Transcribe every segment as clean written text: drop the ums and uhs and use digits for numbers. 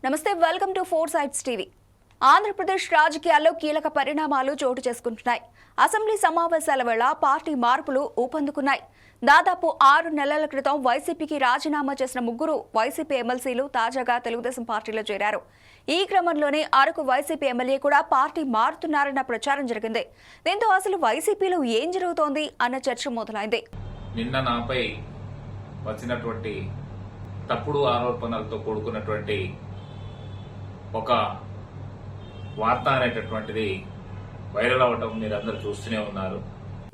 నమస్తే, welcome to four sides TV. Andhra Pradesh రాజకీయాల్లో కీలక పరిణామాలు చోటు చేసుకుంటున్నాయి. అసెంబ్లీ సమావేశాల వేళ పార్టీ మార్పులు ఊపందుకున్నాయి. దాదాపు 6 నెలల క్రితం వైసీపీకి రాజీనామా చేసిన 3 వైసీపీ ఎమ్మెల్సీలు తాజాగా తెలుగుదేశం పార్టీలో చేరారు. ఈ క్రమంలోనే అరకు వైసీపీ ఎమ్మెల్యే కూడా పార్టీ మారుతున్నారన్న ప్రచారం జరిగింది. దీంతో అసలు వైసీపీలో ఏం జరుగుతోంది అన్న చర్చ మొదలైంది. నిన్న నాపై వచ్చినటువంటి తప్పుడు ఆరోపణలతో కూడుకున్నటువంటి ఒక వార్త అనేటటువంటిది వైరల్ అవటం మీరు అందరూ చూస్తూనే ఉన్నారు.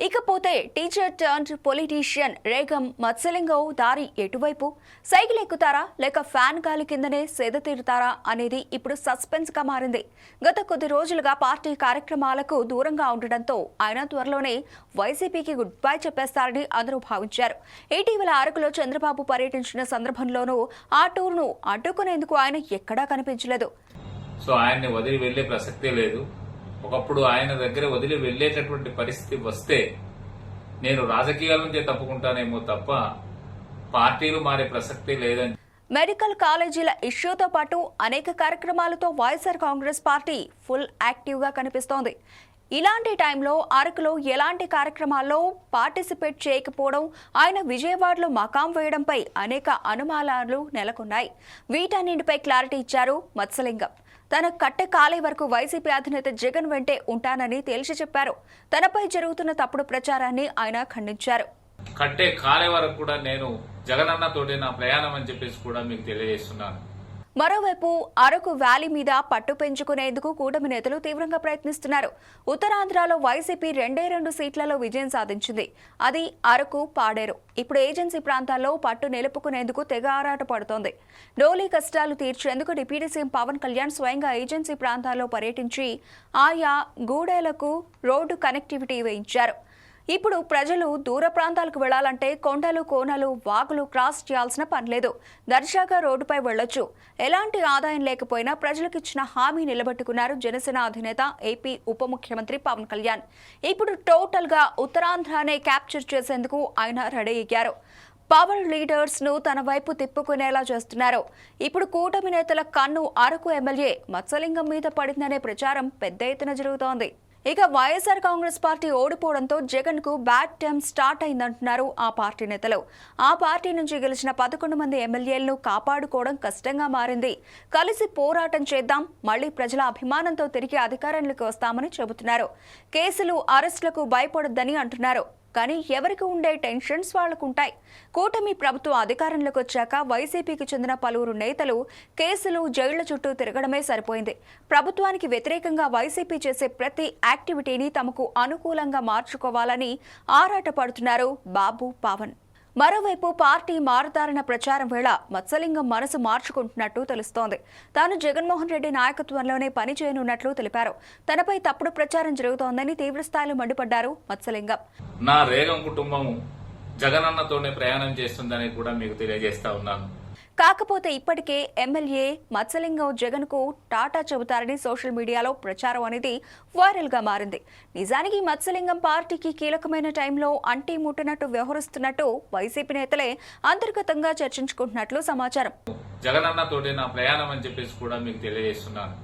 ఇకపోతే teacher turned politician Regam Matsyalingam దారి ఎటువైపు? సైకిల్ ఎక్కుతారా లేక ఫ్యాన్ గాలి కిందనే సేద తీరుతారా అనేది ఇప్పుడు సస్పెన్స్ గా మారింది. గత కొద్ది రోజులుగా పార్టీ కార్యక్రమాలకు దూరంగా ఉండడంతో ఆయన త్వరలోనే వైసీపీకి గుడ్ బై చెప్పేస్తారని అందరూ భావించారు. ఇటీవల అరకులో చంద్రబాబు పర్యటించిన సందర్భంలోనూ ఆ టూర్ను అడ్డుకునేందుకు ఆయన ఎక్కడా కనిపించలేదు. సో ఆయన్ని వదిలి వెళ్లే ప్రసక్తే లేదు. ఒకప్పుడు ఆయన దగ్గర వదిలి వెళ్లేటటువంటి పరిస్థితి వస్తే నేను రాజకీయాల నుంచే తప్పుకుంటానేమో తప్ప పార్టీలు మారే ప్రసక్తే లేదని. మెడికల్ కాలేజీల ఇష్యూతో పాటు అనేక కార్యక్రమాలతో YSR Congress party full active గా కనిపిస్తోంది. ఇలాంటి టైంలో అరకులో ఎలాంటి కార్యక్రమాల్లో పార్టిసిపేట్ చేయకపోవడం, ఆయన విజయవాడలో మకాం వేయడంపై అనేక అనుమానాలు నెలకొన్నాయి. వీటన్నింటిపై క్లారిటీ ఇచ్చారు మత్స్యలింగం. తన కట్టె కాలే వరకు వైసీపీ అధినేత జగన్ వెంటే ఉంటానని తేల్చి చెప్పారు. తనపై జరుగుతున్న తప్పుడు ప్రచారాన్ని ఆయన ఖండించారు. కట్టె కాలే వరకు కూడా నేను జగనన్నతోటే నా ప్రయాణం అని చెప్పేసి కూడా మీకు తెలియజేస్తున్నాను. మరోవైపు అరకు వ్యాలీ మీద పట్టు పెంచుకునేందుకు కూటమి నేతలు తీవ్రంగా ప్రయత్నిస్తున్నారు. ఉత్తరాంధ్రలో వైసీపీ 2 సీట్లలో విజయం సాధించింది. అది అరకు, పాడేరు. ఇప్పుడు ఏజెన్సీ ప్రాంతాల్లో పట్టు నిలుపుకునేందుకు తెగ ఆరాట పడుతోంది. డోలీ కష్టాలు తీర్చేందుకు డిప్యూటీ సీఎం పవన్ కళ్యాణ్ స్వయంగా ఏజెన్సీ ప్రాంతాల్లో పర్యటించి ఆయా గూడేలకు రోడ్డు కనెక్టివిటీ వేయించారు. ఇప్పుడు ప్రజలు దూర ప్రాంతాలకు వెళ్లాలంటే కొండలు, కోనలు, వాగులు క్రాస్ చేయాల్సిన పనిలేదు. దర్జాగా రోడ్డుపై వెళ్లొచ్చు. ఎలాంటి ఆదాయం లేకపోయినా ప్రజలకు ఇచ్చిన హామీ నిలబెట్టుకున్నారు జనసేన అధినేత ఏపీ ఉప ముఖ్యమంత్రి పవన్ కళ్యాణ్. ఇప్పుడు టోటల్ గా ఉత్తరాంధ్రనే క్యాప్చర్ చేసేందుకు ఆయన రెడీ అయ్యారు. పవర్ లీడర్స్ ను తన వైపు తిప్పుకునేలా చేస్తున్నారు. ఇప్పుడు కూటమి నేతల కన్ను అరకు ఎమ్మెల్యే మత్స్యలింగం మీద పడిందనే ప్రచారం పెద్ద ఎత్తున జరుగుతోంది. ఇక వైఎస్ఆర్ కాంగ్రెస్ పార్టీ ఓడిపోవడంతో జగన్ కు బ్యాడ్ టైం స్టార్ట్ అయిందంటున్నారు ఆ పార్టీ నేతలు. ఆ పార్టీ నుంచి గెలిచిన 11 మంది ఎమ్మెల్యేలను కాపాడుకోవడం కష్టంగా మారింది. కలిసి పోరాటం చేద్దాం, మళ్లీ ప్రజల అభిమానంతో తిరిగి అధికారంలోకి వస్తామని చెబుతున్నారు. కేసులు, అరెస్టులకు భయపడొద్దని అంటున్నారు. కానీ ఎవరికి ఉండే టెన్షన్స్ వాళ్లకుంటాయి. కూటమి ప్రభుత్వం అధికారంలోకి వచ్చాక వైసీపీకి చెందిన పలువురు నేతలు కేసులు, జైళ్ల చుట్టూ తిరగడమే సరిపోయింది. ప్రభుత్వానికి వ్యతిరేకంగా వైసీపీ చేసే ప్రతి యాక్టివిటీని తమకు అనుకూలంగా మార్చుకోవాలని ఆరాటపడుతున్నారు బాబు, పవన్. మరోవైపు పార్టీ మారుతారన్న ప్రచారం వేళ మత్స్యలింగం మనసు మార్చుకుంటున్నట్టు తెలుస్తోంది. తాను జగన్మోహన్ రెడ్డి నాయకత్వంలోనే పని చేయనున్నట్లు తెలిపారు. తనపై తప్పుడు ప్రచారం జరుగుతోందని తీవ్రస్థాయిలో మండిపడ్డారు మత్స్యలింగం. నా రేగం కుటుంబం జగనన్నతోనే ప్రయాణం చేస్తుందని కూడా మీకు తెలియజేస్తా ఉన్నాను. కాకపోతే ఇప్పటికే ఎమ్మెల్యే మత్స్యలింగం జగన్ కు టాటా చెబుతారని సోషల్ మీడియాలో ప్రచారం అనేది వైరల్ గా మారింది. నిజానికి మత్స్యలింగం పార్టీకి కీలకమైన టైంలో అంటీ ముట్టినట్టు వ్యవహరిస్తున్నట్టు వైసీపీ నేతలే అంతర్గతంగా చర్చించుకుంటున్నట్లు సమాచారం. జగనన్నతోటే నా ప్రయాణం అని చెప్పేసి కూడా మీకు తెలియజేస్తున్నాను.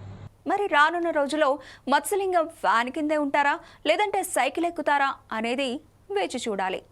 మరి రానున్న రోజుల్లో మత్స్యలింగం ఫ్యాన్ కిందే ఉంటారా లేదంటే సైకిల్ ఎక్కుతారా అనేది వేచి చూడాలి.